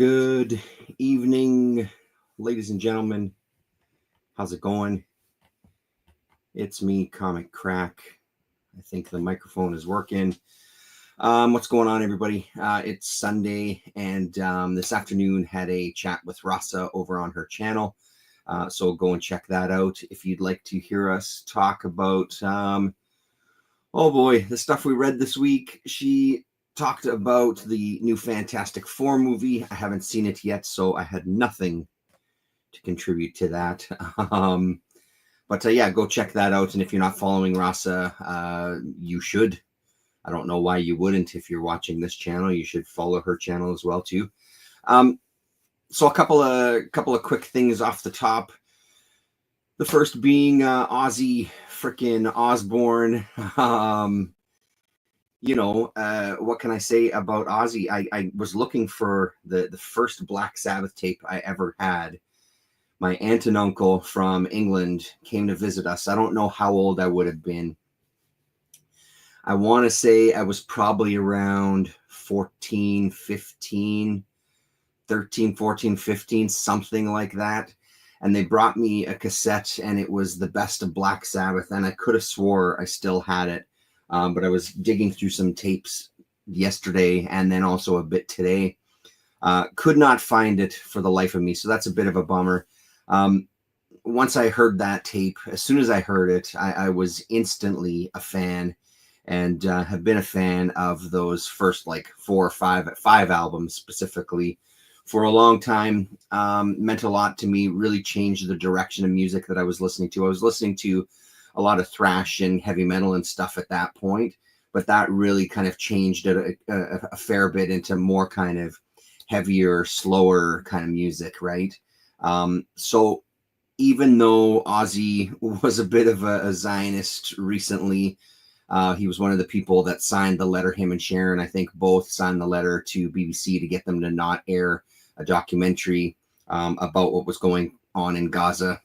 Good evening, ladies and gentlemen. How's it going? It's me, Comic Crack. I think the microphone is working. What's going on, everybody? It's Sunday, and this afternoon had a chat with Rasa over on her channel. So go and check that out if you'd like to hear us talk about, oh boy, the stuff we read this week. She talked about the new Fantastic Four movie. I haven't seen it yet, so I had nothing to contribute to that. But yeah, go check that out. And if you're not following Rasa, you should. I don't know why you wouldn't. If you're watching this channel, you should follow her channel as well too. So a couple of quick things off the top. The first being Ozzy freaking Osbourne. What can I say about Ozzy? I was looking for the first Black Sabbath tape I ever had. My aunt and uncle from England came to visit us. I don't know how old I would have been. I want to say I was probably around 14, 15, 13, 14, 15, something like that. And they brought me a cassette, and it was the best of Black Sabbath. And I could have swore I still had it. But I was digging through some tapes yesterday and then also a bit today. Could not find it for the life of me. So that's a bit of a bummer. Once I heard that tape, as soon as I heard it, I was instantly a fan, and have been a fan of those first like five albums specifically for a long time. Meant a lot to me, really changed the direction of music that I was listening to. I was listening to a lot of thrash and heavy metal and stuff at that point, but that really kind of changed it a fair bit into more kind of heavier, slower kind of music, right? So even though Ozzy was a bit of a Zionist recently, he was one of the people that signed the letter, him and Sharon, I think both signed the letter to BBC to get them to not air a documentary about what was going on in Gaza.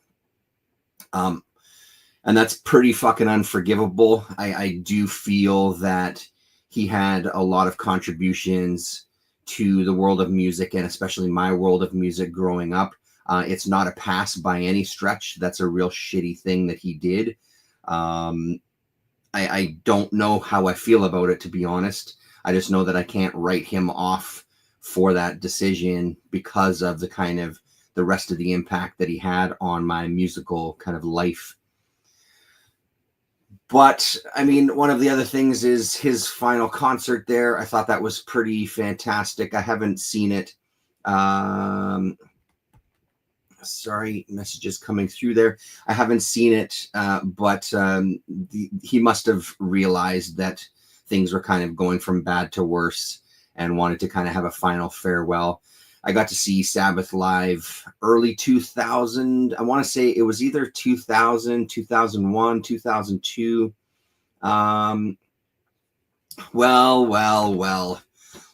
And that's pretty fucking unforgivable. I do feel that he had a lot of contributions to the world of music, and especially my world of music growing up. It's not a pass by any stretch. That's a real shitty thing that he did. I don't know how I feel about it, to be honest. I just know that I can't write him off for that decision because of the rest of the impact that he had on my musical kind of life. But I mean, one of the other things is his final concert there. I thought that was pretty fantastic. I haven't seen it. Sorry, messages coming through there. I haven't seen it, but he must have realized that things were kind of going from bad to worse and wanted to kind of have a final farewell. I got to see Sabbath live early 2000. I want to say it was either 2000, 2001, 2002. Well.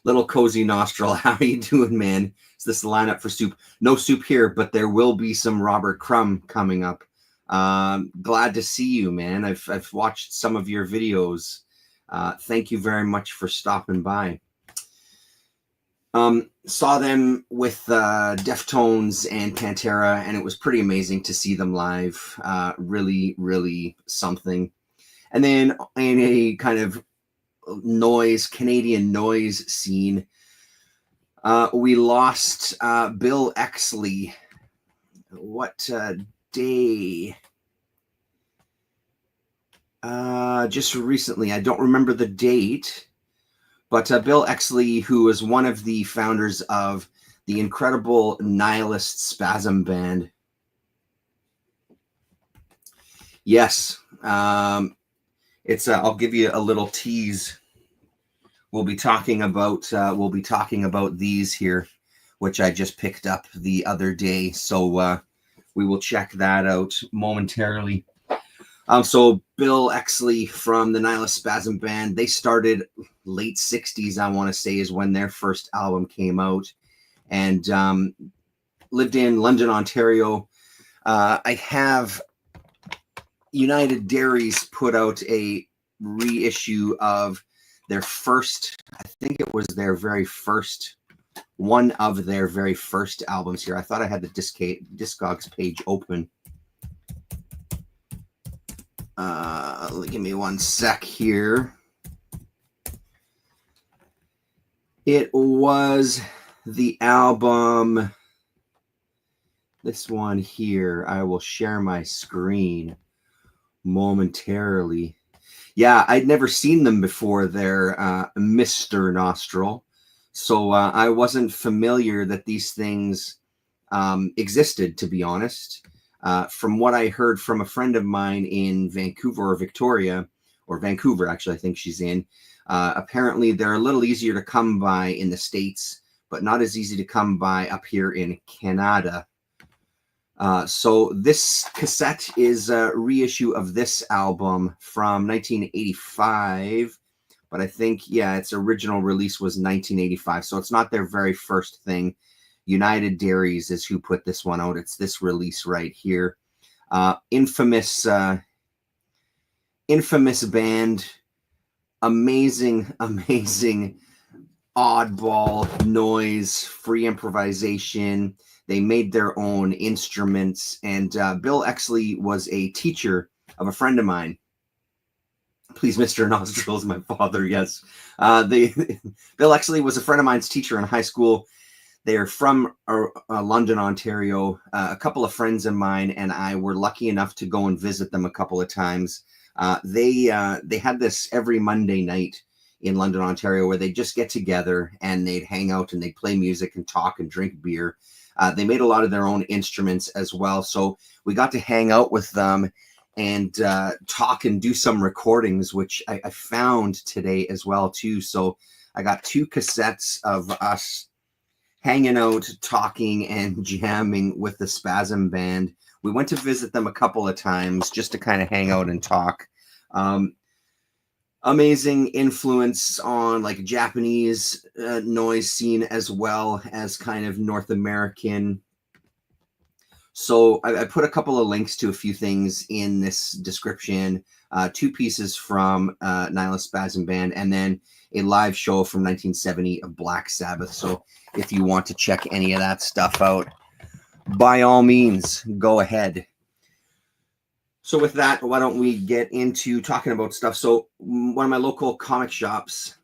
Little Cozy Nostril, how are you doing, man? Is this the lineup for soup? No soup here, but there will be some Robert Crumb coming up. Glad to see you, man. I've watched some of your videos. Thank you very much for stopping by. Saw them with Deftones and Pantera, and it was pretty amazing to see them live. Really, really something. And then in a kind of Canadian noise scene, we lost Bill Exley. What day? Just recently. I don't remember the date. But Bill Exley, who was one of the founders of the incredible Nihilist Spasm band. Yes, it's. I'll give you a little tease. We'll be talking about these here, which I just picked up the other day. So we will check that out momentarily. So Bill Exley from the Nihilist Spasm band, they started late 60s, I want to say, is when their first album came out, and lived in London, Ontario. I have United Dairies put out a reissue of their first, I think it was their very first one of their very first albums here. I thought I had the Discogs page open. Give me one sec here. It was the album, this one here. I will share my screen momentarily. Yeah, I'd never seen them before. They're Mr. Nostril. So I wasn't familiar that these things existed, to be honest. From what I heard from a friend of mine in Vancouver or Victoria, or Vancouver, actually, I think she's in, apparently they're a little easier to come by in the States, but not as easy to come by up here in Canada. So this cassette is a reissue of this album from 1985, but I think, yeah, its original release was 1985, so it's not their very first thing. United Dairies is who put this one out. It's this release right here. Infamous band. Amazing oddball noise, free improvisation. They made their own instruments, and Bill Exley was a teacher of a friend of mine. Please, Mr. Nostril is my father, yes. Bill Exley was a friend of mine's teacher in high school. They're from London, Ontario. A couple of friends of mine and I were lucky enough to go and visit them a couple of times. They had this every Monday night in London, Ontario, where they'd just get together and they'd hang out and they'd play music and talk and drink beer. They made a lot of their own instruments as well. So we got to hang out with them and talk and do some recordings, which I found today as well, too. So I got 2 cassettes of us hanging out, talking, and jamming with the Spasm band. We went to visit them a couple of times just to kind of hang out and talk. Amazing influence on like Japanese noise scene as well as kind of North American. So I put a couple of links to a few things in this description. 2 pieces from Nihilist Spasm band, and then a live show from 1970 of Black Sabbath. So if you want to check any of that stuff out, by all means, go ahead. So with that, why don't we get into talking about stuff? So one of my local comic shops,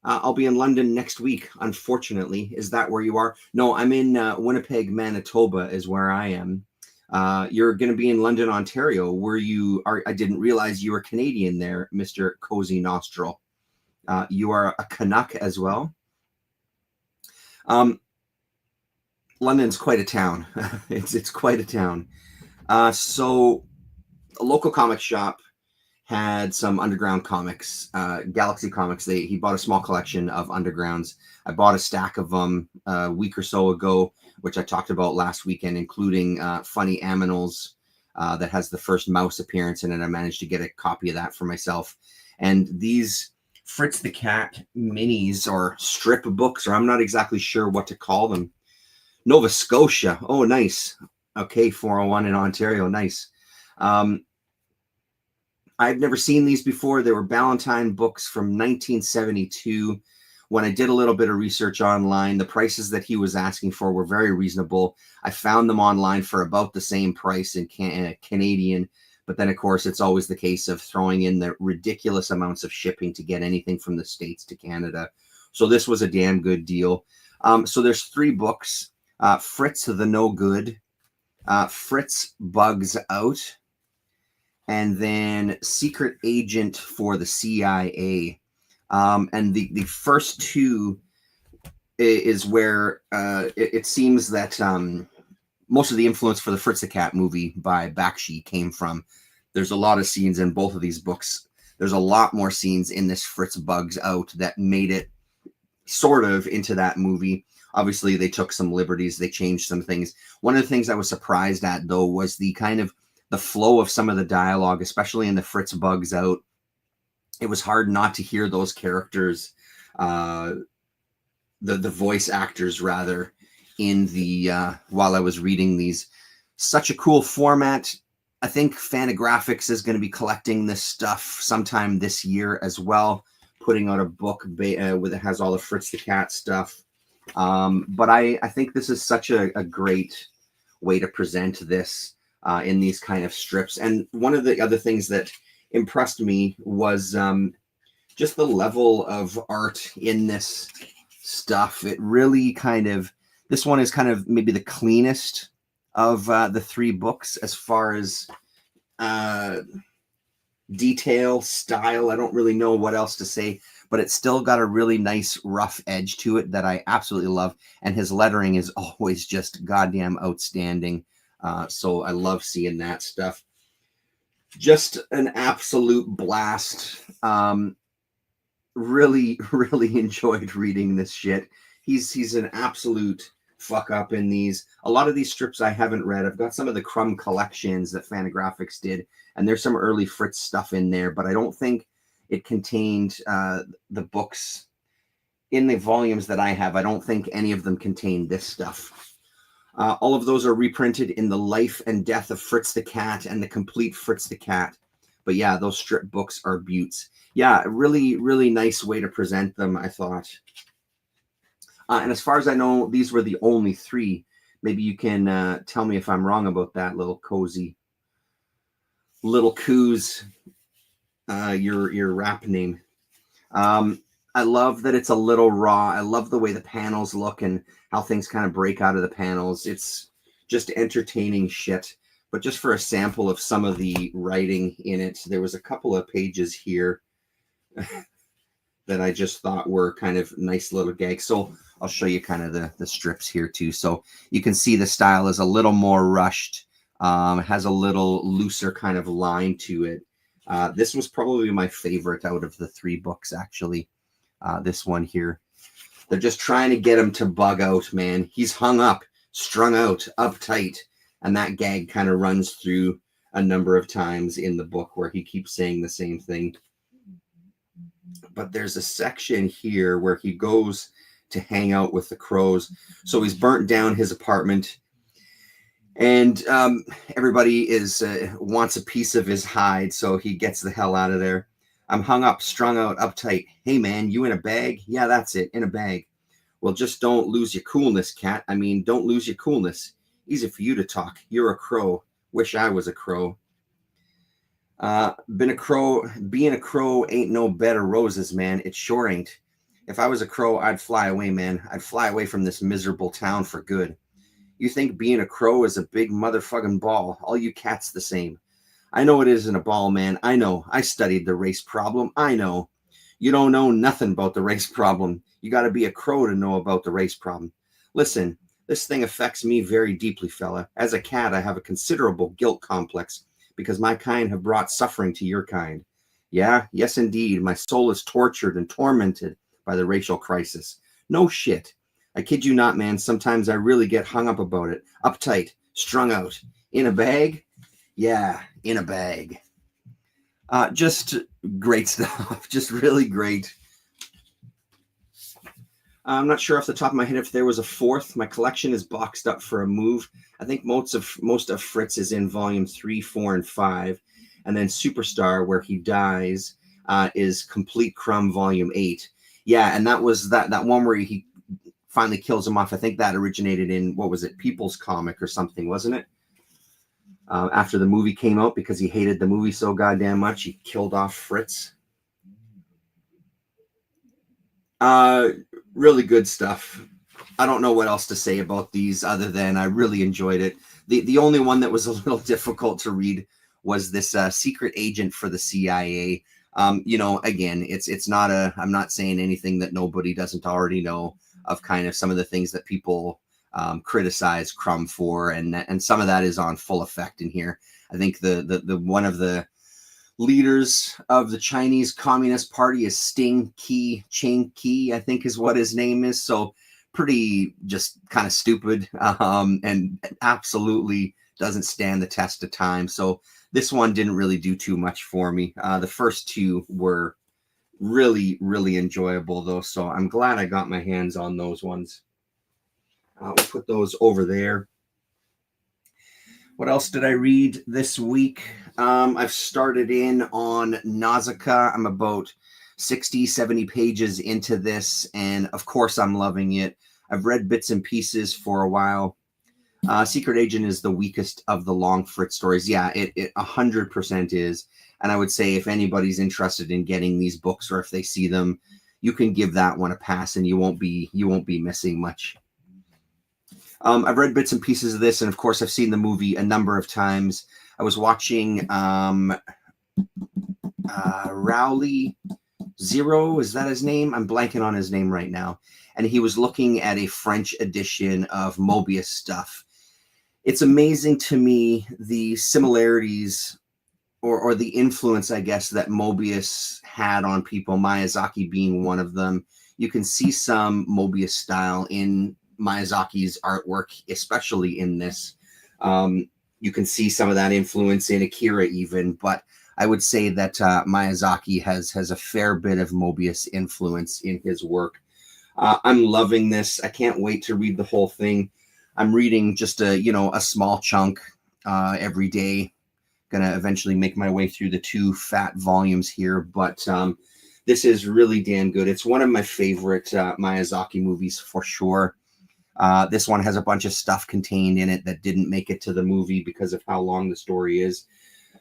I'll be in London next week, unfortunately. Is that where you are? No, I'm in Winnipeg, Manitoba is where I am. You're going to be in London, Ontario, where you are. I didn't realize you were Canadian there, Mr. Cozy Nostril. You are a Canuck as well. London's quite a town. It's quite a town. So a local comic shop had some underground comics, Galaxy Comics. He bought a small collection of undergrounds. I bought a stack of them a week or so ago, which I talked about last weekend, including Funny Aminals that has the first mouse appearance in it. I managed to get a copy of that for myself. And these Fritz the Cat minis or strip books, or I'm not exactly sure what to call them. Nova Scotia. Oh, nice. Okay, 401 in Ontario. Nice. I've never seen these before. They were Ballantine books from 1972. When I did a little bit of research online, the prices that he was asking for were very reasonable. I found them online for about the same price in Canadian. But then, of course, it's always the case of throwing in the ridiculous amounts of shipping to get anything from the States to Canada. So this was a damn good deal. So there's 3 books. Fritz the No Good, Fritz Bugs Out, and then Secret Agent for the CIA. And the first 2 is where it seems that most of the influence for the Fritz the Cat movie by Bakshi came from. There's a lot of scenes in both of these books. There's a lot more scenes in this Fritz Bugs Out that made it sort of into that movie. Obviously, they took some liberties. They changed some things. One of the things I was surprised at, though, was the kind of the flow of some of the dialogue, especially in the Fritz Bugs Out. It was hard not to hear those characters, the voice actors, rather, in the while I was reading these. Such a cool format. I think Fantagraphics is going to be collecting this stuff sometime this year as well. putting out a book with it has all the Fritz the Cat stuff. But I think this is such a great way to present this in these kind of strips. And one of the other things that impressed me was just the level of art in this stuff. It really kind of, this one is kind of maybe the cleanest of the three books as far as detail, style. I don't really know what else to say, but it's still got a really nice rough edge to it that I absolutely love. And his lettering is always just goddamn outstanding. So I love seeing that stuff. Just an absolute blast. Really, really enjoyed reading this shit. He's an absolute fuck up in these. A lot of these strips I haven't read. I've got some of the Crumb collections that Fantagraphics did, and there's some early Fritz stuff in there, but I don't think it contained the books in the volumes that I have. I don't think any of them contained this stuff. All of those are reprinted in The Life and Death of Fritz the Cat and The Complete Fritz the Cat. But yeah, those strip books are beauts. Yeah, really, really nice way to present them, I thought. And as far as I know, these were the only three. Maybe you can tell me if I'm wrong about that, little cozy. Little Coos, your rap name. I love that it's a little raw. I love the way the panels look and how things kind of break out of the panels. It's just entertaining shit. But just for a sample of some of the writing in it, there was a couple of pages here that I just thought were kind of nice little gags. So I'll show you kind of the strips here too. So you can see the style is a little more rushed. It has a little looser kind of line to it. This was probably my favorite out of the three books, actually. This one here. They're just trying to get him to bug out, man. He's hung up, strung out, uptight. And that gag kind of runs through a number of times in the book where he keeps saying the same thing. But there's a section here where he goes to hang out with the crows. So he's burnt down his apartment. And everybody wants a piece of his hide, so he gets the hell out of there. I'm hung up, strung out, uptight. Hey, man, you in a bag? Yeah, that's it, in a bag. Well, just don't lose your coolness, cat. I mean, don't lose your coolness. Easy for you to talk. You're a crow. Wish I was a crow. Being a crow ain't no bed of roses, man. It sure ain't. If I was a crow, I'd fly away, man. I'd fly away from this miserable town for good. You think being a crow is a big motherfucking ball. All you cats the same. I know it isn't a ball, man. I know. I studied the race problem. I know. You don't know nothing about the race problem. You got to be a crow to know about the race problem. Listen, this thing affects me very deeply, fella. As a cat, I have a considerable guilt complex because my kind have brought suffering to your kind. Yeah, yes, indeed. My soul is tortured and tormented by the racial crisis. No shit. I kid you not, man. Sometimes I really get hung up about it. Uptight, strung out. In a bag? Yeah, in a bag. Just great stuff. Just really great. I'm not sure off the top of my head if there was a fourth. My collection is boxed up for a move. I think most of Fritz is in volume 3, 4, and 5. And then Superstar, where he dies, is Complete Crumb volume 8. Yeah, and that was that one where he finally kills him off. I think that originated in, what was it, People's Comic or something, wasn't it? After the movie came out, because he hated the movie so goddamn much, he killed off Fritz. Really good stuff. I don't know what else to say about these other than I really enjoyed it. The only one that was a little difficult to read was this secret agent for the CIA. You know, again, it's not I'm not saying anything that nobody doesn't already know of kind of some of the things that people criticize Crumb for, and some of that is on full effect in here. I think the one of the leaders of the Chinese Communist Party is Sting Qi, Ching Qi, I think is what his name is. So pretty just kind of stupid and absolutely doesn't stand the test of time. So this one didn't really do too much for me. The first two were really, really enjoyable though. So I'm glad I got my hands on those ones. We'll put those over there. What else did I read this week? I've started in on Nausicaa. I'm about 60, 70 pages into this, and of course I'm loving it. I've read bits and pieces for a while. Secret Agent is the weakest of the Longford stories. Yeah, it 100% is. And I would say if anybody's interested in getting these books, or if they see them, you can give that one a pass, and you won't be missing much. I've read bits and pieces of this, and of course I've seen the movie a number of times. I was watching Rowley Zero, is that his name? I'm blanking on his name right now. And he was looking at a French edition of MOEBIUS stuff. It's amazing to me the similarities or the influence, I guess, that MOEBIUS had on people, Miyazaki being one of them. You can see some MOEBIUS style in Miyazaki's artwork, especially in this. You can see some of that influence in Akira even, but I would say that Miyazaki has a fair bit of MOEBIUS influence in his work. I'm loving this. I can't wait to read the whole thing. I'm reading just a small chunk every day. Gonna eventually make my way through the 2 fat volumes here, but this is really damn good. It's one of my favorite Miyazaki movies for sure. This one has a bunch of stuff contained in it that didn't make it to the movie because of how long the story is.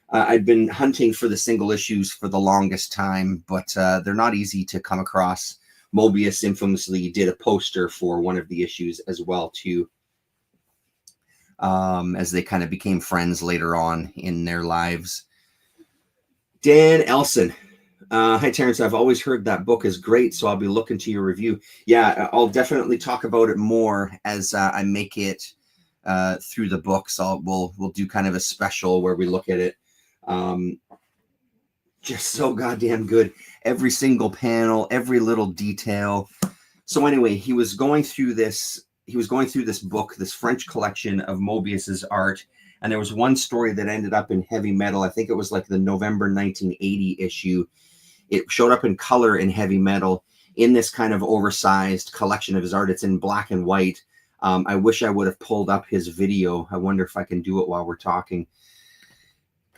I've been hunting for the single issues for the longest time, but they're not easy to come across. MOEBIUS infamously did a poster for one of the issues as well, too, as they kind of became friends later on in their lives. Dan Elson. Hi, Terrence. I've always heard that book is great, so I'll be looking to your review. Yeah, I'll definitely talk about it more as I make it through the books. We'll do kind of a special where we look at it. Just so goddamn good. Every single panel, every little detail. So anyway, he was going through this book, this French collection of MOEBIUS's art, and there was one story that ended up in Heavy Metal. I think it was like the November 1980 issue. It showed up in color in Heavy Metal in this kind of oversized collection of his art. It's in black and white. I wish I would have pulled up his video. I wonder if I can do it while we're talking.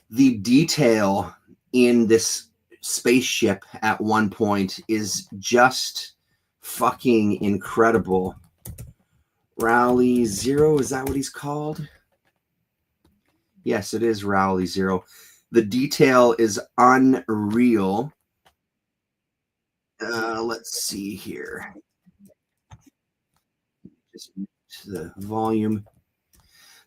The detail in this spaceship at one point is just fucking incredible. Rowley Zero, is that what he's called? Yes, it is Rowley Zero. The detail is unreal. Let's see here. Just the volume.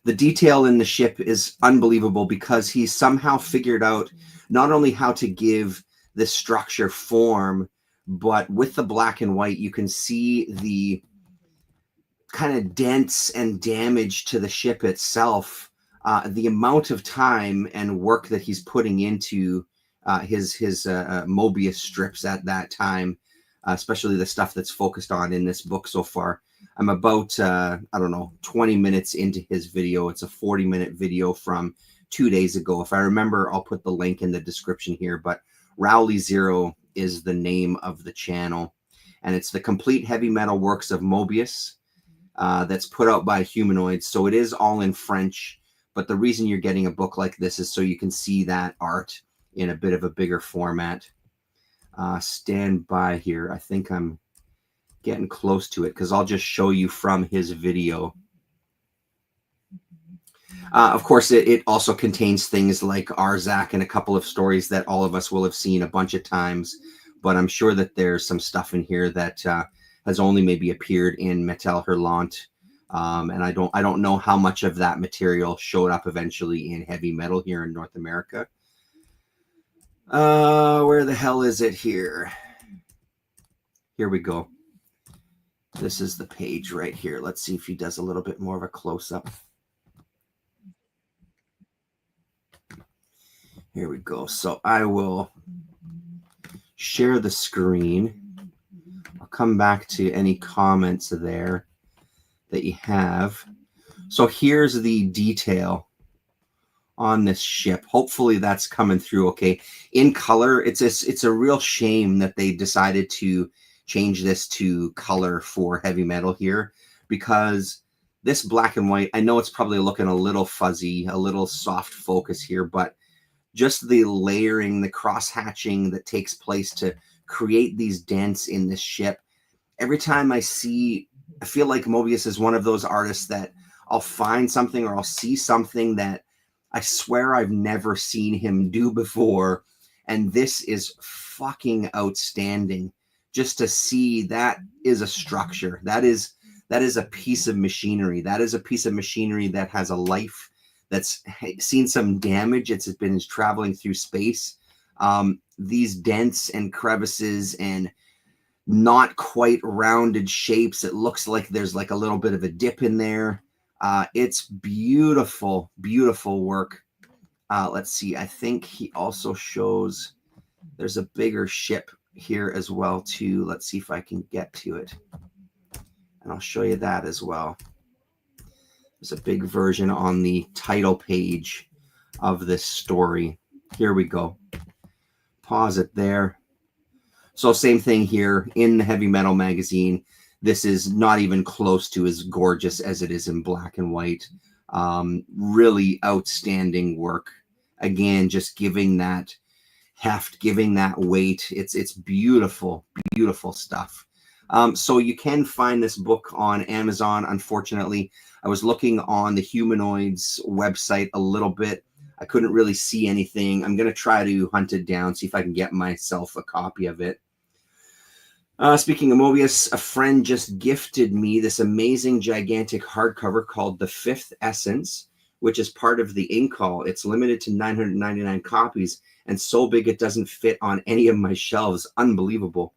The detail in the ship is unbelievable because he somehow figured out not only how to give this structure form, but with the black and white, you can see the kind of dents and damage to the ship itself. The amount of time and work that he's putting into his MOEBIUS strips at that time, especially the stuff that's focused on in this book so far. I'm about, 20 minutes into his video. It's a 40-minute video from 2 days ago. If I remember, I'll put the link in the description here, but Rowley Zero is the name of the channel, and it's the complete heavy metal works of MOEBIUS that's put out by Humanoids. So it is all in French, but the reason you're getting a book like this is so you can see that art in a bit of a bigger format. Stand by here. I think I'm getting close to it because I'll just show you from his video. Of course, it also contains things like Arzak and a couple of stories that all of us will have seen a bunch of times, but I'm sure that there's some stuff in here that has only maybe appeared in Metal Hurlant, and I don't know how much of that material showed up eventually in Heavy Metal here in North America. Where the hell is it here? Here we go. This is the page right here. Let's see if he does a little bit more of a close-up. Here we go. So I will share the screen. I'll come back to any comments there that you have. So here's the detail on this ship. Hopefully that's coming through okay. In color, it's a real shame that they decided to change this to color for Heavy Metal here, because this black and white, I know it's probably looking a little fuzzy, a little soft focus here, but just the layering, the cross hatching that takes place to create these dents in this ship. Every time I feel like Moebius is one of those artists that I'll find something or I'll see something that I swear I've never seen him do before. And this is fucking outstanding. Just to see that is a structure. That is a piece of machinery. That is a piece of machinery that has a life, that's seen some damage. It's been traveling through space. These dents and crevices and not quite rounded shapes. It looks like there's like a little bit of a dip in there. It's beautiful, beautiful work. Let's see. I think he also shows there's a bigger ship here as well too. Let's see if I can get to it. And I'll show you that as well. There's a big version on the title page of this story. Here we go. Pause it there. So same thing here in the Heavy Metal magazine. This is not even close to as gorgeous as it is in black and white. Really outstanding work. Again, just giving that heft, giving that weight. It's beautiful, beautiful stuff. So you can find this book on Amazon. Unfortunately, I was looking on the Humanoids website a little bit. I couldn't really see anything. I'm going to try to hunt it down, see if I can get myself a copy of it. Speaking of Moebius, a friend just gifted me this amazing, gigantic hardcover called The Fifth Essence, which is part of the Inkall. It's limited to 999 copies and so big it doesn't fit on any of my shelves. Unbelievable.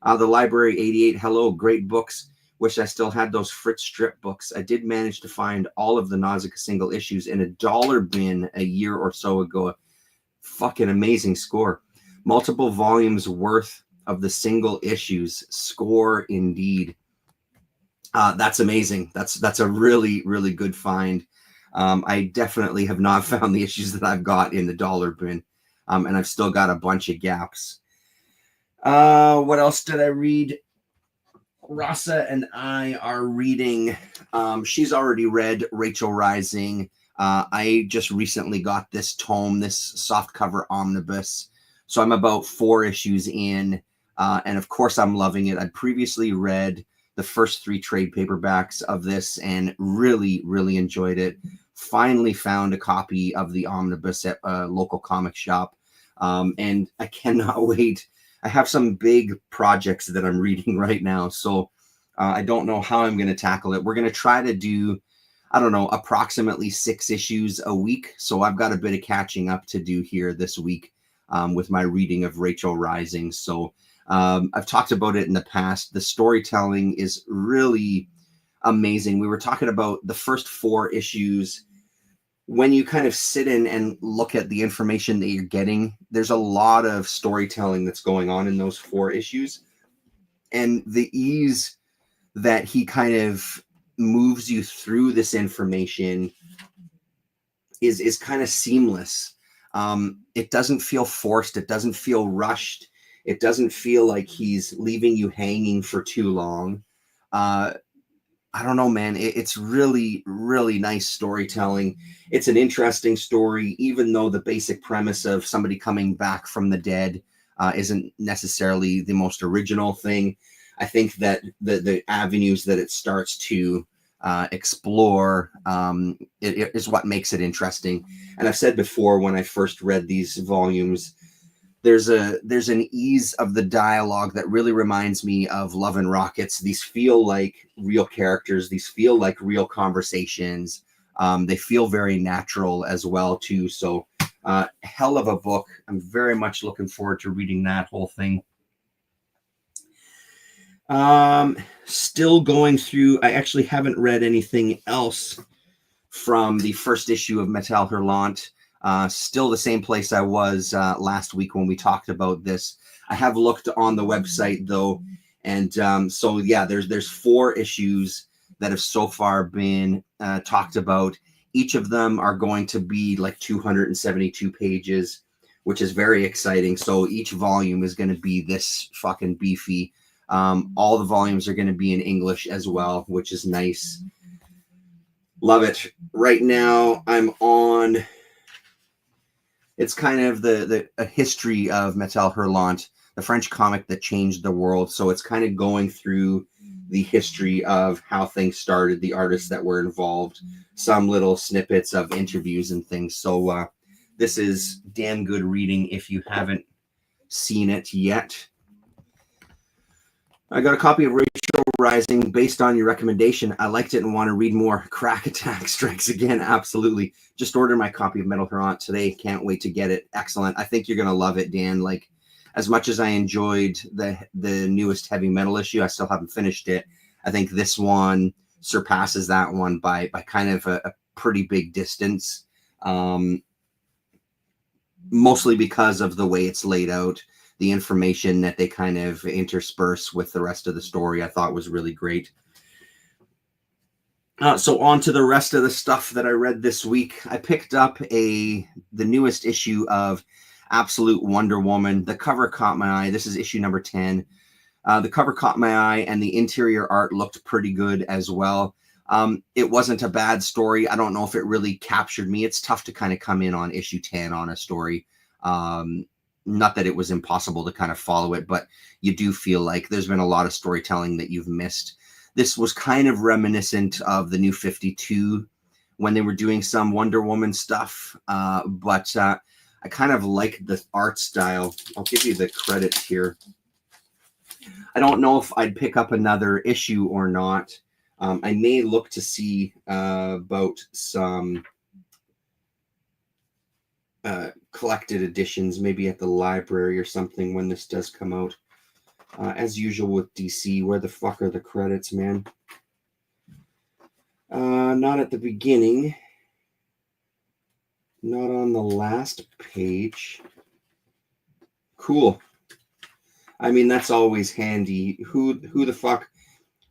The Library 88, hello, great books. Wish I still had those Fritz strip books. I did manage to find all of the Nausicaa single issues in a dollar bin a year or so ago. Fucking amazing score. Multiple volumes worth of the single issues. Score indeed. That's amazing. That's a really, really good find. I definitely have not found the issues that I've got in the dollar bin. And I've still got a bunch of gaps. What else did I read? Rasa and I are reading. She's already read Rachel Rising. I just recently got this tome, this softcover omnibus. So I'm about 4 issues in. And of course, I'm loving it. I'd previously read the first 3 trade paperbacks of this and really, really enjoyed it. Finally found a copy of the omnibus at a local comic shop. And I cannot wait. I have some big projects that I'm reading right now. So I don't know how I'm going to tackle it. We're going to try to do, I don't know, approximately 6 issues a week. So I've got a bit of catching up to do here this week with my reading of Rachel Rising. So I've talked about it in the past. The storytelling is really amazing. We were talking about the first 4 issues. When you kind of sit in and look at the information that you're getting, there's a lot of storytelling that's going on in those 4 issues. And the ease that he kind of moves you through this information is kind of seamless. It doesn't feel forced. It doesn't feel rushed. It doesn't feel like he's leaving you hanging for too long. I don't know, man. It's really, really nice storytelling. It's an interesting story, even though the basic premise of somebody coming back from the dead isn't necessarily the most original thing. I think that the avenues that it starts to explore it is what makes it interesting. And I've said before, when I first read these volumes, there's an ease of the dialogue that really reminds me of Love and Rockets. These feel like real characters. These feel like real conversations. They feel very natural as well, too. So hell of a book. I'm very much looking forward to reading that whole thing. Still going through. I actually haven't read anything else from the first issue of Metal Hurlant. Still the same place I was last week when we talked about this. I have looked on the website though, and so yeah, there's 4 issues that have so far been talked about. Each of them are going to be like 272 pages, which is very exciting. So each volume is going to be this fucking beefy. All the volumes are going to be in English as well, which is nice. Love it. Right now I'm on. It's kind of a history of Metal Hurlant. the French comic that changed the world. So it's kind of going through the history of how things started, the artists that were involved, some little snippets of interviews and things. So this is damn good reading if you haven't seen it yet. I got a copy of Rachel Rising based on your recommendation. I liked it and want to read more. Crack Attack strikes again. Absolutely. Just ordered my copy of Metal Hurlant today. Can't wait to get it. Excellent. I think you're going to love it, Dan. Like, as much as I enjoyed the newest heavy metal issue, I still haven't finished it. I think this one surpasses that one by kind of a pretty big distance. Mostly because of the way it's laid out. The information that they kind of intersperse with the rest of the story, I thought was really great. So on to the rest of the stuff that I read this week. I picked up the newest issue of Absolute Wonder Woman. The cover caught my eye. This is issue number 10. The cover caught my eye, and the interior art looked pretty good as well. It wasn't a bad story. I don't know if it really captured me. It's tough to kind of come in on issue 10 on a story. Not that it was impossible to kind of follow it, but you do feel like there's been a lot of storytelling that you've missed. This was kind of reminiscent of the New 52 when they were doing some Wonder Woman stuff. But I kind of like the art style. I'll give you the credits here. I don't know if I'd pick up another issue or not. I may look to see about some collected editions, maybe at the library or something when this does come out. As usual with DC, where the fuck are the credits, man? Not at the beginning. Not on the last page. Cool. I mean, that's always handy. Who the fuck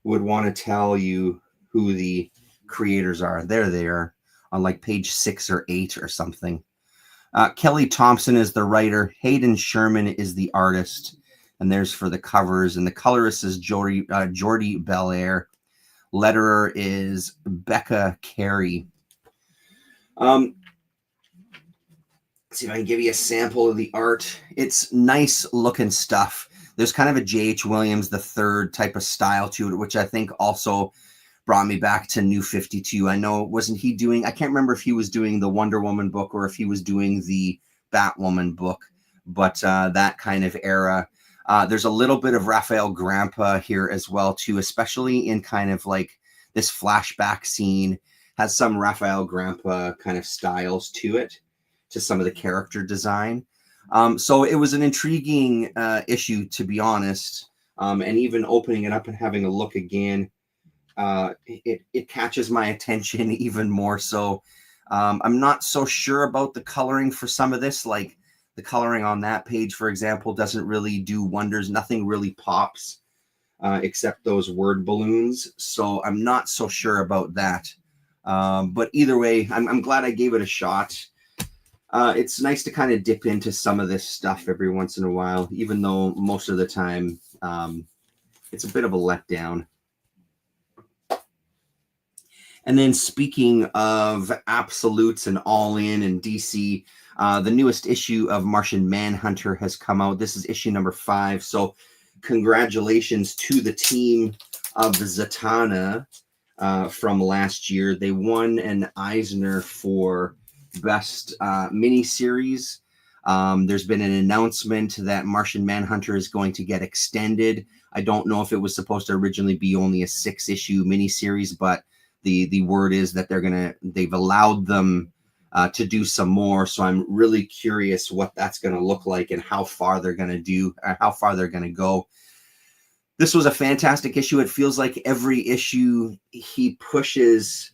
would want to tell you who the creators are? There they are on like page 6 or 8 or something. Kelly Thompson is the writer. Hayden Sherman is the artist. And there's for the covers. And the colorist is Jordi Belair. Letterer is Becca Carey. See if I can give you a sample of the art. It's nice looking stuff. There's kind of a J.H. Williams III type of style to it, which I think also brought me back to New 52. I know, wasn't he doing, I can't remember if he was doing the Wonder Woman book or if he was doing the Batwoman book, but that kind of era. There's a little bit of Raphael Grandpa here as well, too, especially in kind of like this flashback scene has some Raphael Grandpa kind of styles to it, to some of the character design. So it was an intriguing issue, to be honest. And even opening it up and having a look again, it catches my attention even more so. I'm not so sure about the coloring for some of this. Like the coloring on that page, for example, doesn't really do wonders. Nothing really pops except those word balloons. So I'm not so sure about that. But either way, I'm glad I gave it a shot. It's nice to kind of dip into some of this stuff every once in a while, even though most of the time it's a bit of a letdown. And then speaking of absolutes and all in and DC, the newest issue of Martian Manhunter has come out. This is issue number 5. So congratulations to the team of Zatanna from last year. They won an Eisner for best miniseries. There's been an announcement that Martian Manhunter is going to get extended. I don't know if it was supposed to originally be only a 6-issue miniseries, but the word is that they've allowed them to do some more. So I'm really curious what that's going to look like and how far they're going to go. This was a fantastic issue. It feels like every issue he pushes,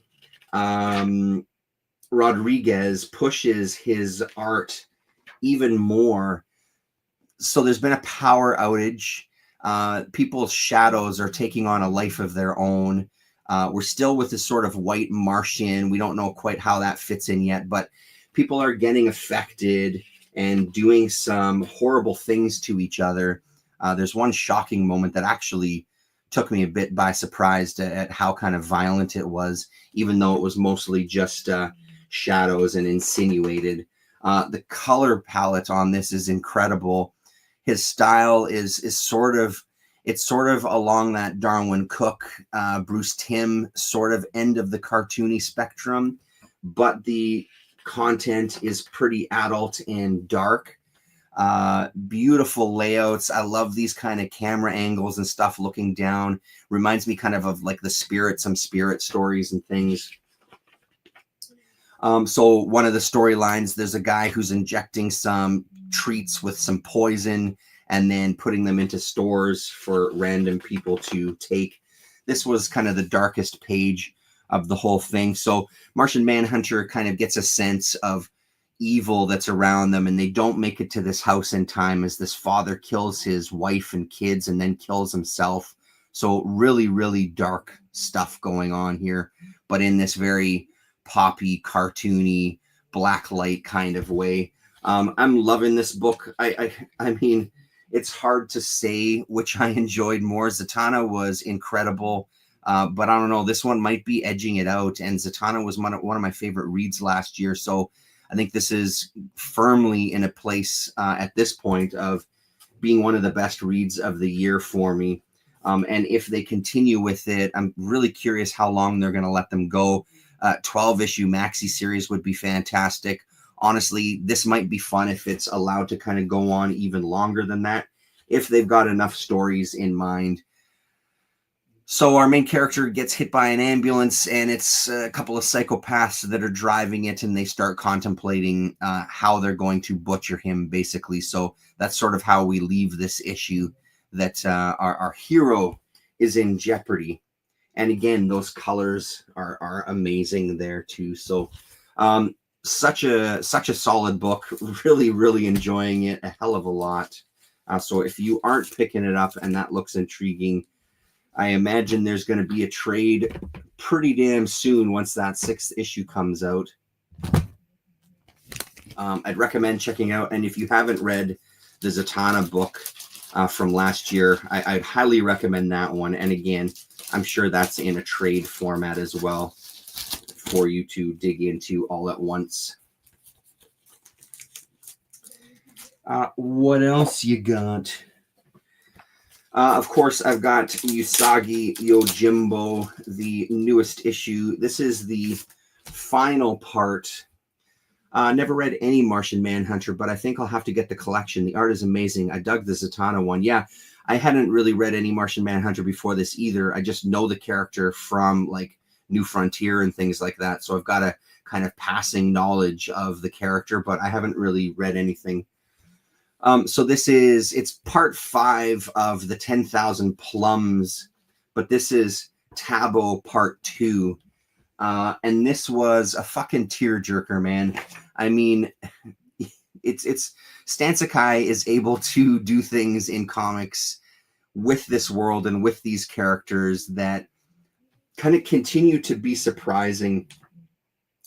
Rodriguez pushes his art even more. So there's been a power outage. People's shadows are taking on a life of their own. We're still with this sort of white Martian. We don't know quite how that fits in yet, but people are getting affected and doing some horrible things to each other. There's one shocking moment that actually took me a bit by surprise at how kind of violent it was, even though it was mostly just shadows and insinuated. The color palette on this is incredible. his style is sort of, it's sort of along that Darwin Cook, Bruce Timm sort of end of the cartoony spectrum, but the content is pretty adult and dark. Beautiful layouts. I love these kind of camera angles and stuff looking down. Reminds me kind of like the Spirit, some Spirit stories and things. So one of the storylines, there's a guy who's injecting some treats with some poison and then putting them into stores for random people to take. This was kind of the darkest page of the whole thing. So Martian Manhunter kind of gets a sense of evil that's around them, and they don't make it to this house in time as this father kills his wife and kids and then kills himself. So really, really dark stuff going on here, but in this very poppy, cartoony, black light kind of way. I'm loving this book. I mean, it's hard to say which I enjoyed more. Zatanna was incredible, but I don't know. This one might be edging it out, and Zatanna was one of my favorite reads last year. So I think this is firmly in a place at this point of being one of the best reads of the year for me. And if they continue with it, I'm really curious how long they're going to let them go. 12-issue maxi series would be fantastic. Honestly, this might be fun if it's allowed to kind of go on even longer than that, if they've got enough stories in mind. So our main character gets hit by an ambulance, and it's a couple of psychopaths that are driving it, and they start contemplating how they're going to butcher him, basically. So that's sort of how we leave this issue, that our hero is in jeopardy. And again, those colors are amazing there too. So such a solid book. Really, really enjoying it a hell of a lot. So if you aren't picking it up and that looks intriguing, I imagine there's going to be a trade pretty damn soon once that 6th issue comes out. I'd recommend checking out. And if you haven't read the Zatanna book from last year, I'd highly recommend that one. And again, I'm sure that's in a trade format as well for you to dig into all at once. What else you got? Of course, I've got Usagi Yojimbo, the newest issue. This is the final part. Never read any Martian Manhunter, but I think I'll have to get the collection. The art is amazing. I dug the Zatanna one. Yeah, I hadn't really read any Martian Manhunter before this either. I just know the character from like New Frontier and things like that. So I've got a kind of passing knowledge of the character, but I haven't really read anything. So it's part 5 of the 10,000 Plums, but this is Tabo part 2. And this was a fucking tearjerker, man. I mean, it's Stan Sakai is able to do things in comics with this world and with these characters that kind of continue to be surprising.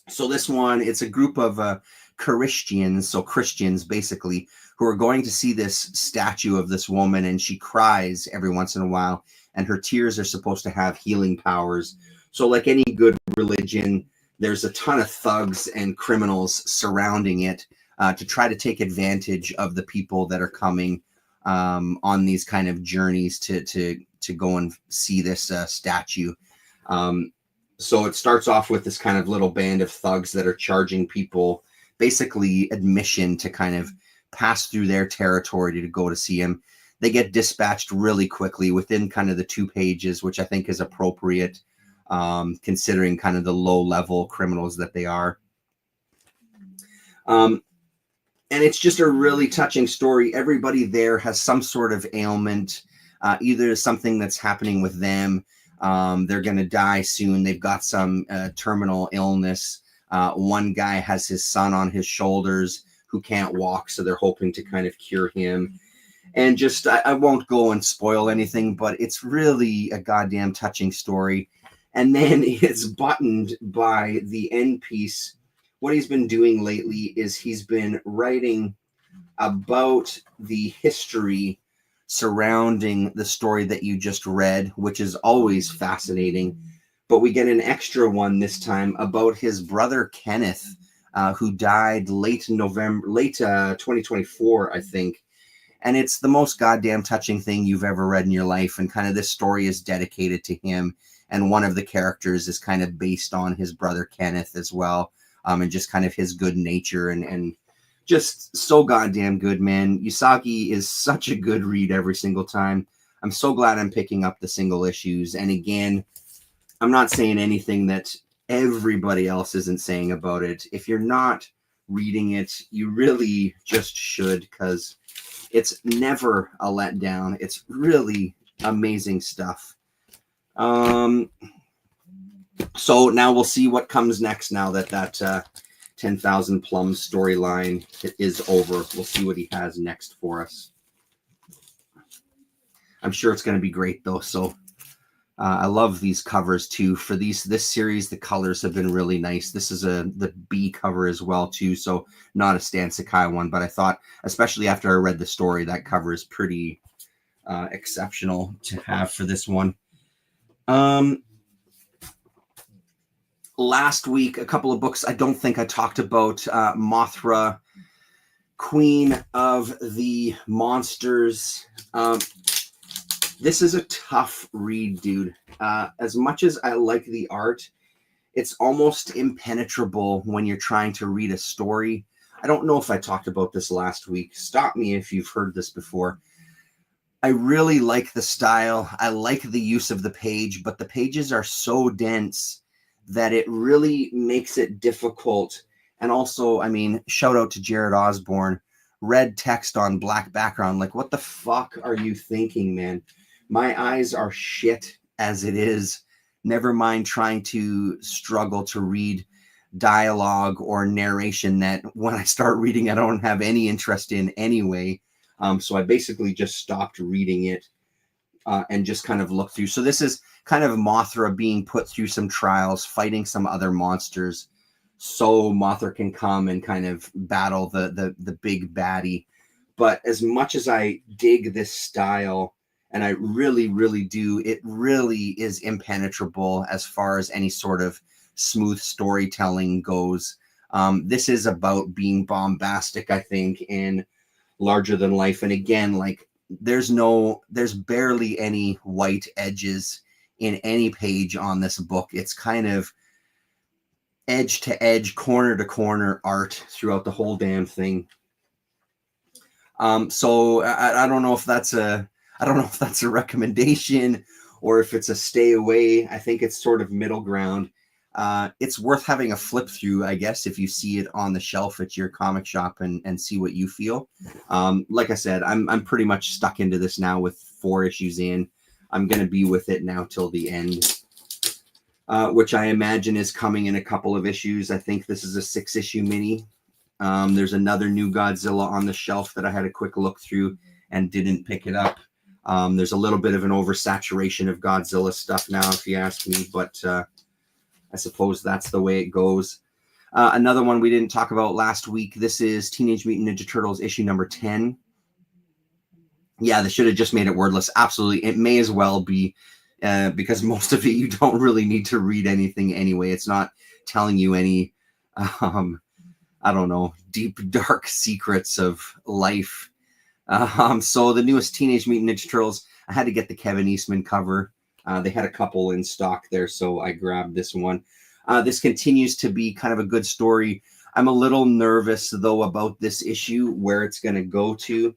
So this one, it's a group of Christians, so Christians basically, who are going to see this statue of this woman, and she cries every once in a while, and her tears are supposed to have healing powers. So like any good religion, there's a ton of thugs and criminals surrounding it to try to take advantage of the people that are coming on these kind of journeys to go and see this statue. So it starts off with this kind of little band of thugs that are charging people basically admission to kind of pass through their territory to go to see him. They get dispatched really quickly within kind of the 2 pages, which I think is appropriate, considering kind of the low-level criminals that they are. And it's just a really touching story. Everybody there has some sort of ailment, either something that's happening with them, they're going to die soon, they've got some terminal illness. One guy has his son on his shoulders who can't walk, so they're hoping to kind of cure him. And just, I won't go and spoil anything, but it's really a goddamn touching story. And then it's buttoned by the end piece. What he's been doing lately is he's been writing about the history surrounding the story that you just read, which is always fascinating. But we get an extra one this time about his brother Kenneth, who died late 2024, I think. And it's the most goddamn touching thing you've ever read in your life. And kind of this story is dedicated to him. And one of the characters is kind of based on his brother Kenneth as well. And just kind of his good nature and just so goddamn good, man. Usagi is such a good read every single time. I'm so glad I'm picking up the single issues. And again, I'm not saying anything that everybody else isn't saying about it. If you're not reading it, you really just should, because it's never a letdown. It's really amazing stuff. So now we'll see what comes next now that 10,000 Plums storyline is over. We'll see what he has next for us. I'm sure it's going to be great, though. So I love these covers, too. For this series, the colors have been really nice. This is the B cover as well, too. So not a Stan Sakai one. But I thought, especially after I read the story, that cover is pretty exceptional to have for this one. Last week, a couple of books I don't think I talked about. Mothra, Queen of the Monsters. This is a tough read, dude. As much as I like the art, it's almost impenetrable when you're trying to read a story. I don't know if I talked about this last week. Stop me if you've heard this before. I really like the style. I like the use of the page, but the pages are so dense that it really makes it difficult. And also, I mean, shout out to Jared Osborne. Red text on black background. Like, what the fuck are you thinking, man? My eyes are shit as it is. Never mind trying to struggle to read dialogue or narration that when I start reading, I don't have any interest in anyway. So I basically just stopped reading it and just kind of looked through. So this is kind of Mothra being put through some trials, fighting some other monsters, so Mothra can come and kind of battle the big baddie. But as much as I dig this style, and I really, really do, it really is impenetrable as far as any sort of smooth storytelling goes. This is about being bombastic, I think, and larger than life. And again, like, there's barely any white edges in any page on this book. It's kind of edge to edge, corner to corner art throughout the whole damn thing. So I don't know if that's a recommendation or if it's a stay away. I think it's sort of middle ground. It's worth having a flip through, I guess, if you see it on the shelf at your comic shop and see what you feel. Like I said, I'm pretty much stuck into this now with 4 issues in. I'm going to be with it now till the end, which I imagine is coming in a couple of issues. I think this is a 6-issue mini. There's another new Godzilla on the shelf that I had a quick look through and didn't pick it up. There's a little bit of an oversaturation of Godzilla stuff now, if you ask me, but I suppose that's the way it goes. Another one we didn't talk about last week. This is Teenage Mutant Ninja Turtles issue number 10. Yeah, they should have just made it wordless. Absolutely. It may as well be, because most of it, you don't really need to read anything anyway. It's not telling you any, I don't know, deep, dark secrets of life. So the newest Teenage Mutant Ninja Turtles, I had to get the Kevin Eastman cover. They had a couple in stock there, so I grabbed this one. This continues to be kind of a good story. I'm a little nervous, though, about this issue, where it's going to go to.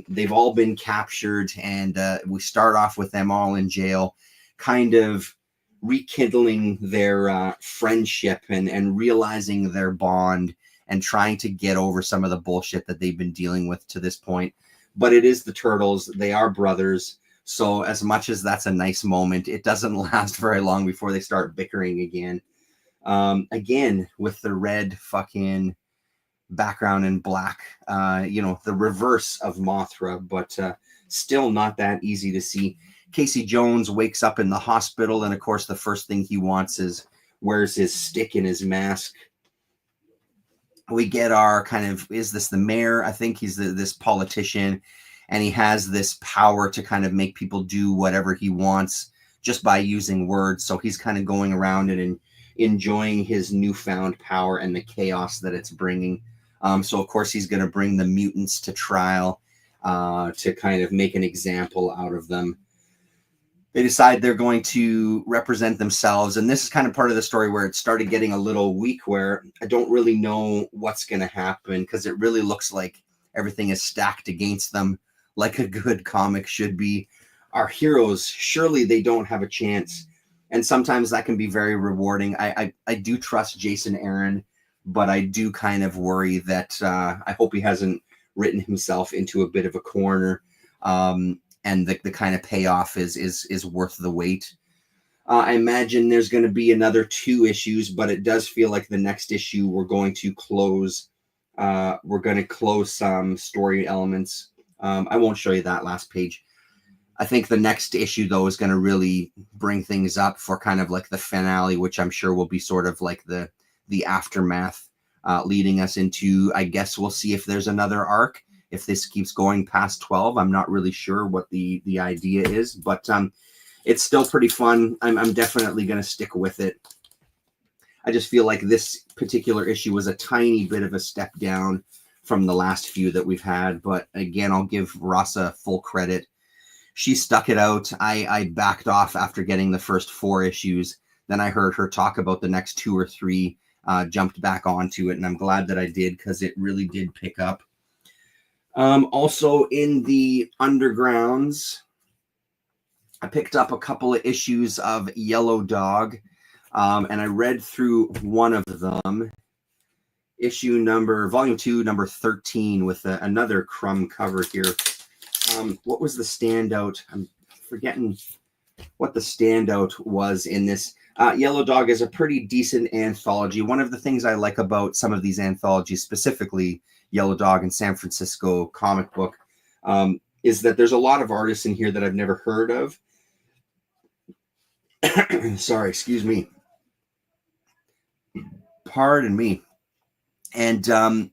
They've all been captured, and we start off with them all in jail, kind of rekindling their friendship and realizing their bond and trying to get over some of the bullshit that they've been dealing with to this point. But it is the Turtles. They are brothers. So as much as that's a nice moment, it doesn't last very long before they start bickering again. Again, with the red fucking background and black, the reverse of Mothra, but still not that easy to see. Casey Jones wakes up in the hospital, and of course the first thing he wants is wears his stick and his mask. We get our kind of, is this the mayor? I think he's this politician, and he has this power to kind of make people do whatever he wants just by using words. So he's kind of going around and enjoying his newfound power and the chaos that it's bringing. So of course he's going to bring the mutants to trial. to kind of make an example out of them. They decide they're going to represent themselves. And this is kind of part of the story where it started getting a little weak, where I don't really know what's going to happen, because it really looks like everything is stacked against them, like a good comic should be. Our heroes, surely they don't have a chance. And sometimes that can be very rewarding. I do trust Jason Aaron, but I do kind of worry that I hope he hasn't written himself into a bit of a corner. And the kind of payoff is worth the wait. I imagine there's going to be another 2 issues, but it does feel like the next issue we're going to close. We're going to close some story elements. I won't show you that last page. I think the next issue, though, is going to really bring things up for kind of like the finale, which I'm sure will be sort of like the aftermath, leading us into, I guess we'll see if there's another arc. If this keeps going past 12, I'm not really sure what the idea is, but it's still pretty fun. I'm definitely going to stick with it. I just feel like this particular issue was a tiny bit of a step down from the last few that we've had. But again, I'll give Rasa full credit. She stuck it out. I backed off after getting the first 4 issues. Then I heard her talk about the next 2 or 3, jumped back onto it, and I'm glad that I did, because it really did pick up. Also in the undergrounds, I picked up a couple of issues of Yellow Dog, and I read through one of them, volume 2, number 13, with another crumb cover here. What was the standout? I'm forgetting what the standout was in this. Yellow Dog is a pretty decent anthology. One of the things I like about some of these anthologies, specifically Yellow Dog and San Francisco comic book, is that there's a lot of artists in here that I've never heard of. Sorry, excuse me. Pardon me. And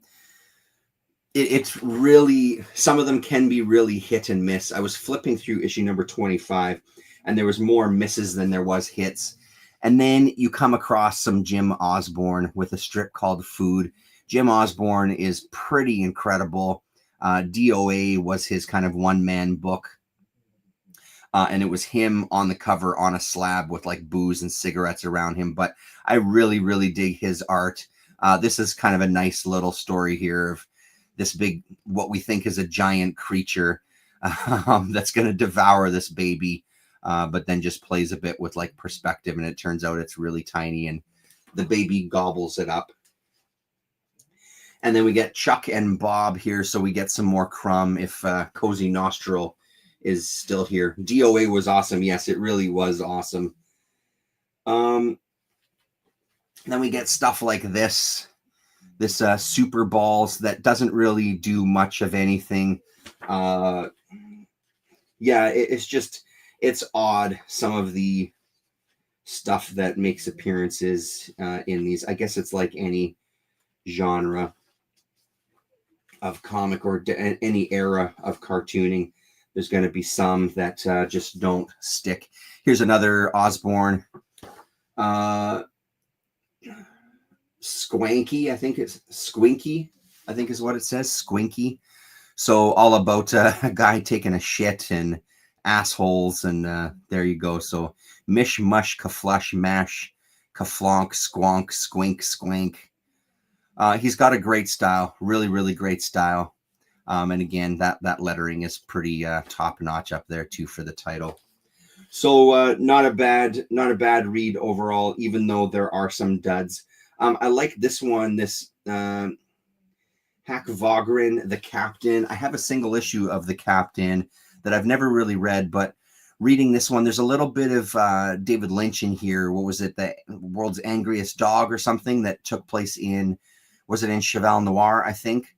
it's really, some of them can be really hit and miss. I was flipping through issue number 25, and there was more misses than there was hits. And then you come across some Jim Osborne with a strip called Food. Jim Osborne is pretty incredible. DOA was his kind of one-man book. And it was him on the cover on a slab with like booze and cigarettes around him. But I really, really dig his art. This is kind of a nice little story here of this big, what we think is a giant creature that's going to devour this baby. But then just plays a bit with like perspective, and it turns out it's really tiny, and the baby gobbles it up. And then we get Chuck and Bob here, so we get some more crumb if Cozy Nostril is still here. DOA was awesome. Yes, it really was awesome. Then we get stuff like this Super Balls that doesn't really do much of anything. Yeah, it's odd, some of the stuff that makes appearances in these. I guess it's like any genre of comic or any era of cartooning. There's going to be some that just don't stick. Here's another Osborne. Squanky, I think it's Squinky, I think is what it says. Squinky. So all about a guy taking a shit and assholes, and there you go. So mish, mush, kaflush, mash, kaflonk, squonk, squink, squank. He's got a great style, really, really great style. And again, that lettering is pretty top notch up there too for the title. So not a bad read overall, even though there are some duds. I like this one, this Hack Vogrin, the Captain. I have a single issue of the Captain that I've never really read, but reading this one, there's a little bit of David Lynch in here. What was it? The World's Angriest Dog or something that took place in, was it in Cheval Noir, I think?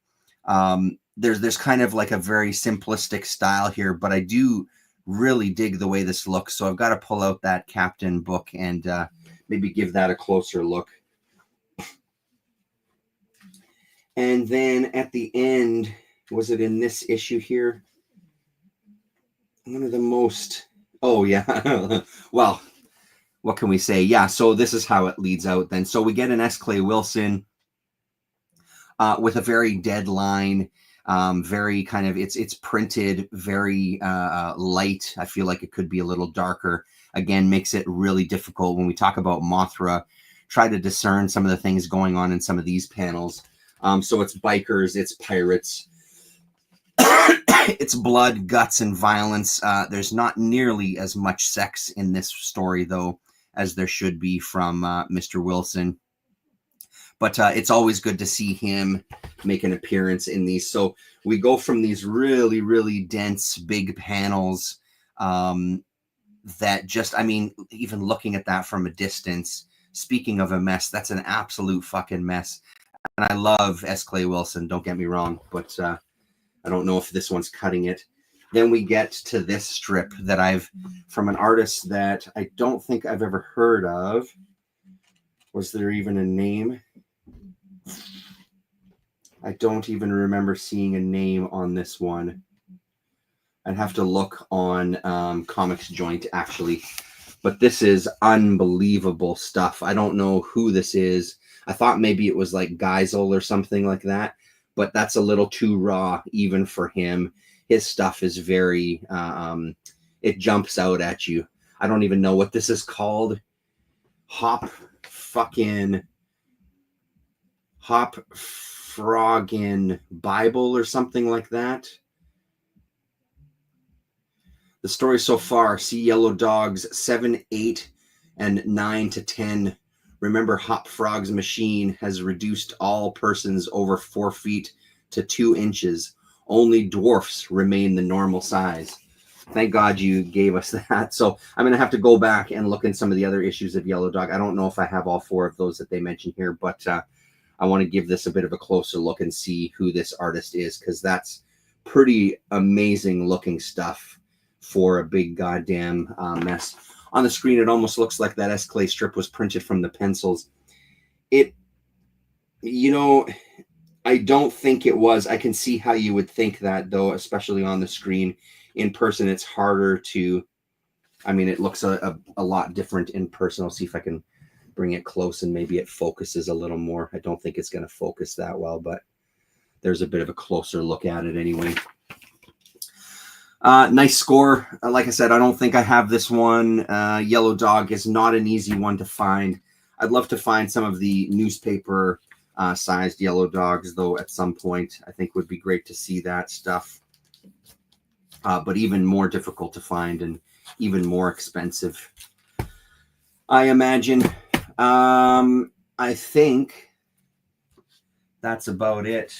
There's kind of like a very simplistic style here, but I do really dig the way this looks. So I've got to pull out that Captain book and maybe give that a closer look. And then at the end, was it in this issue here? One of the most, oh yeah, well, what can we say? Yeah, so this is how it leads out then. So we get an S. Clay Wilson with a very dead line. Very kind of, it's printed very light. I feel like it could be a little darker. Again, makes it really difficult when we talk about Mothra. Try to discern some of the things going on in some of these panels. So it's bikers, it's pirates, it's blood, guts, and violence. There's not nearly as much sex in this story, though, as there should be from Mr. Wilson. But it's always good to see him make an appearance in these. So we go from these really, really dense, big panels that just, I mean, even looking at that from a distance, speaking of a mess, that's an absolute fucking mess. And I love Exley Wilson, don't get me wrong, but I don't know if this one's cutting it. Then we get to this strip that from an artist that I don't think I've ever heard of. Was there even a name? I don't even remember seeing a name on this one. I'd have to look on Comics Joint, actually. But this is unbelievable stuff. I don't know who this is. I thought maybe it was like Geisel or something like that. But that's a little too raw even for him. His stuff is very, it jumps out at you. I don't even know what this is called. Hop Froggin Bible or something like that. The story so far, see Yellow Dogs 7, 8, and 9 to 10. Remember, Hop Frog's machine has reduced all persons over 4 feet to 2 inches. Only dwarfs remain the normal size. Thank God you gave us that. So I'm going to have to go back and look in some of the other issues of Yellow Dog. I don't know if I have all 4 of those that they mentioned here, but I want to give this a bit of a closer look and see who this artist is, because that's pretty amazing looking stuff for a big goddamn mess. On the screen, it almost looks like that Exley strip was printed from the pencils. It, you know, I don't think it was. I can see how you would think that, though, especially on the screen. In person, it's harder to, I mean, it looks a lot different in person. I'll see if I can bring it close and maybe it focuses a little more. I don't think it's going to focus that well, but there's a bit of a closer look at it anyway. Nice score. Like I said, I don't think I have this one. Yellow Dog is not an easy one to find. I'd love to find some of the newspaper sized Yellow Dogs, though, at some point. I think would be great to see that stuff. But even more difficult to find and even more expensive, I imagine. I think that's about it.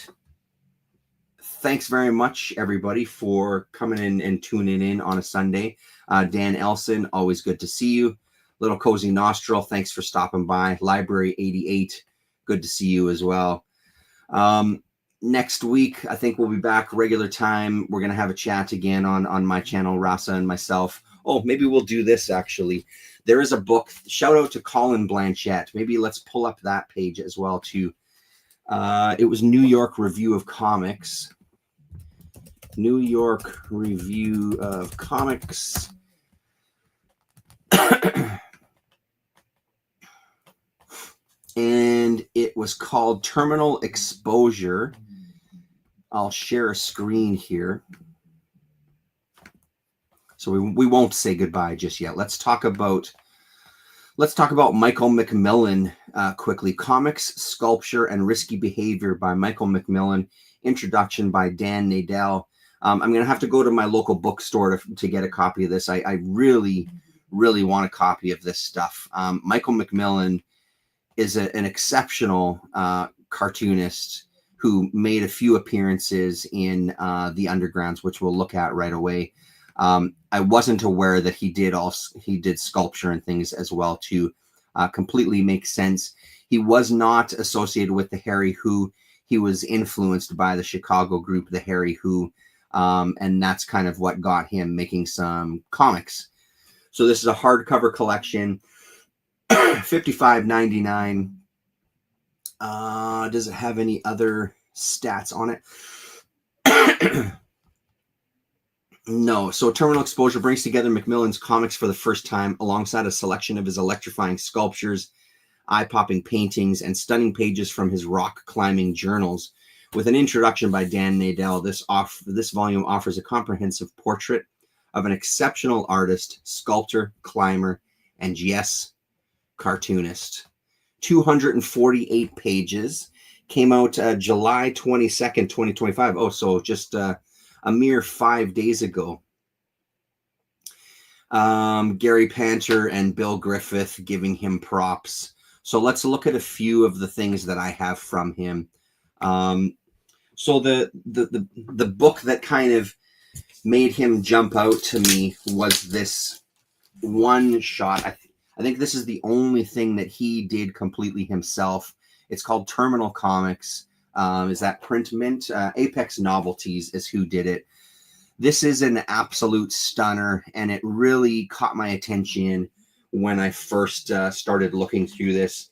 Thanks very much, everybody, for coming in and tuning in on a Sunday. Dan Elson, always good to see you. Little Cozy Nostril, thanks for stopping by. Library 88, good to see you as well. Next week, I think we'll be back regular time. We're going to have a chat again on my channel, Rasa and myself. Oh, maybe we'll do this, actually. There is a book. Shout out to Colin Blanchett. Maybe let's pull up that page as well, too. It was New York Review of Comics. New York Review of Comics. And it was called Terminal Exposure. I'll share a screen here. So we won't say goodbye just yet. Let's talk about Michael McMillan quickly. Comics, Sculpture, and Risky Behavior by Michael McMillan. Introduction by Dan Nadell. I'm going to have to go to my local bookstore to get a copy of this. I really, really want a copy of this stuff. Michael McMillan is an exceptional cartoonist who made a few appearances in the Undergrounds, which we'll look at right away. I wasn't aware that he did sculpture and things as well too. Completely makes sense. He was not associated with the Harry Who. He was influenced by the Chicago group, the Harry Who, and that's kind of what got him making some comics. So this is a hardcover collection, $55.99. Does it have any other stats on it? No. So Terminal Exposure brings together McMillan's comics for the first time alongside a selection of his electrifying sculptures, eye-popping paintings, and stunning pages from his rock climbing journals. With an introduction by Dan Nadel, this volume offers a comprehensive portrait of an exceptional artist, sculptor, climber, and yes, cartoonist. 248 pages. Came out July 22nd, 2025. Oh, so just a mere 5 days ago. Gary Panter and Bill Griffith giving him props. So let's look at a few of the things that I have from him. So the book that kind of made him jump out to me was this one shot. I think this is the only thing that he did completely himself. It's called Terminal Comics. Is that print mint? Apex Novelties is who did it. This is an absolute stunner, and it really caught my attention when I first started looking through this,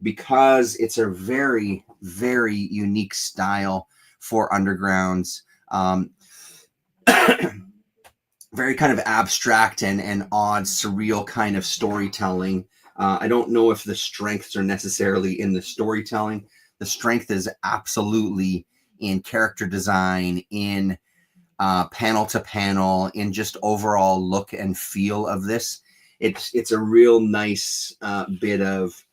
because it's a very, very unique style for Undergrounds. Very kind of abstract and odd, surreal kind of storytelling. I don't know if the strengths are necessarily in the storytelling. The strength is absolutely in character design, in panel to panel, in just overall look and feel of this. It's a real nice bit of,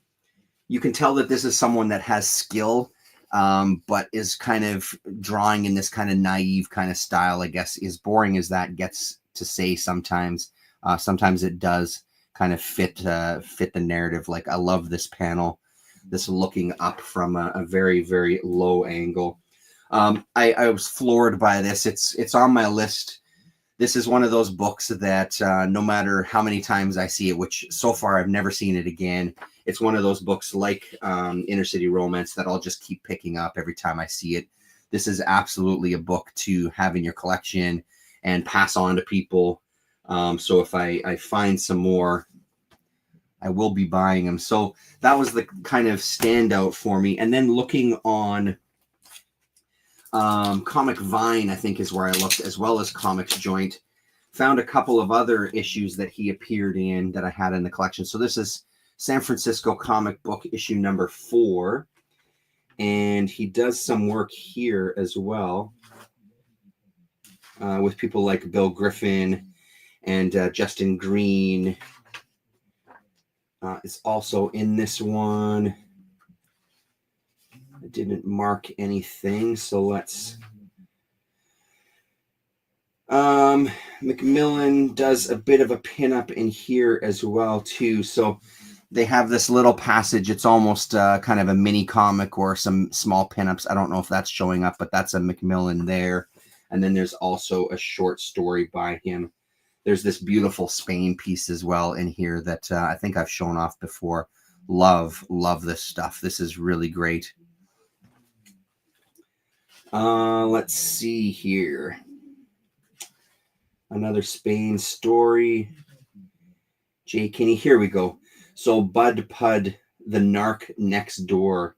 you can tell that this is someone that has skill, but is kind of drawing in this kind of naive kind of style, I guess. As boring as that gets to say sometimes, sometimes it does kind of fit the narrative. Like, I love this panel, this looking up from a very, very low angle. I was floored by this. It's on my list. This is one of those books that no matter how many times I see it, which so far I've never seen it again, it's one of those books like Inner City Romance that I'll just keep picking up every time I see it. This is absolutely a book to have in your collection and pass on to people. So if I find some more, I will be buying them. So that was the kind of standout for me. And then looking on Comic Vine, I think is where I looked, as well as Comics Joint. Found a couple of other issues that he appeared in that I had in the collection. So this is San Francisco Comic Book issue number 4. And he does some work here as well with people like Bill Griffin and Justin Green is also in this one. I didn't mark anything, so let's... Macmillan does a bit of a pinup in here as well, too. So they have this little passage. It's almost kind of a mini comic or some small pinups. I don't know if that's showing up, but that's a Macmillan there. And then there's also a short story by him. There's this beautiful Spain piece as well in here that I think I've shown off before. Love this stuff. This is really great. Let's see here. Another Spain story. J. Kinney. Here we go. So Bud Pud, The Narc Next Door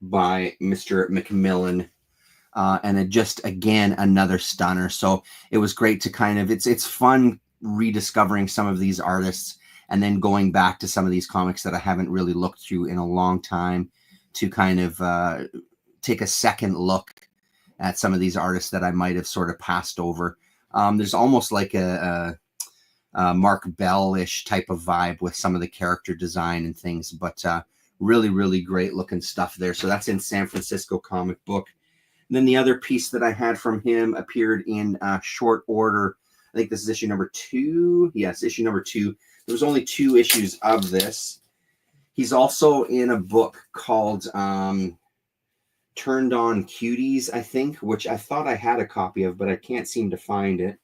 by Mr. Macmillan. And just, again, another stunner. So it was great to kind of, it's fun rediscovering some of these artists and then going back to some of these comics that I haven't really looked through in a long time to kind of take a second look at some of these artists that I might have sort of passed over. There's almost like a Mark Bell-ish type of vibe with some of the character design and things, but really, really great looking stuff there. So that's in San Francisco Comic Book. And then the other piece that I had from him appeared in short order. I think this is issue number 2. Yes, issue number 2. There was only 2 issues of this. He's also in a book called Turned On Cuties, I think, which I thought I had a copy of, but I can't seem to find it.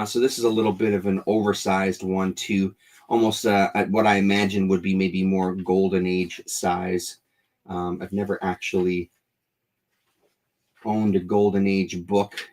So this is a little bit of an oversized one, too. Almost what I imagine would be maybe more Golden Age size. I've never actually owned a Golden Age book,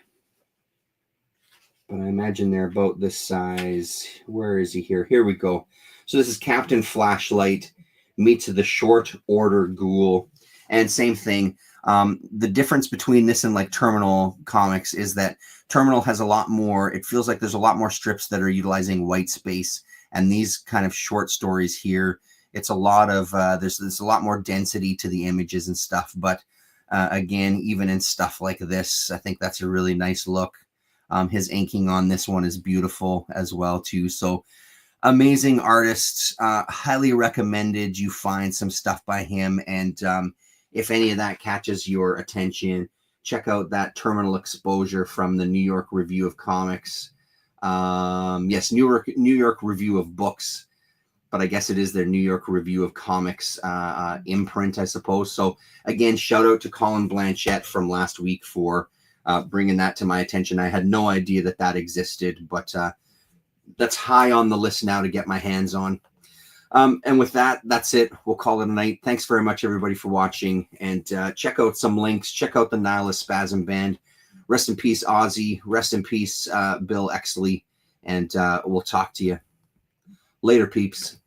but I imagine they're about this size. Where is he here? Here we go. So this is Captain Flashlight meets the Short Order Ghoul. And same thing. The difference between this and like Terminal Comics is that Terminal has a lot more, it feels like there's a lot more strips that are utilizing white space. And these kind of short stories here, It's a lot of there's a lot more density to the images and stuff. But again, even in stuff like this, I think that's a really nice look. His inking on this one is beautiful as well too. So amazing artist. Highly recommended you find some stuff by him. And if any of that catches your attention, check out that Terminal Exposure from the New York Review of Comics. Yes, New York Review of Books, but I guess it is their New York Review of Comics imprint, I suppose. So again, shout out to Colin Blanchett from last week for bringing that to my attention. I had no idea that that existed, but that's high on the list now to get my hands on. And with that, that's it. We'll call it a night. Thanks very much, everybody, for watching. And check out some links. Check out the Nihilist Spasm band. Rest in peace, Ozzy. Rest in peace, Bill Exley. And we'll talk to you later, peeps.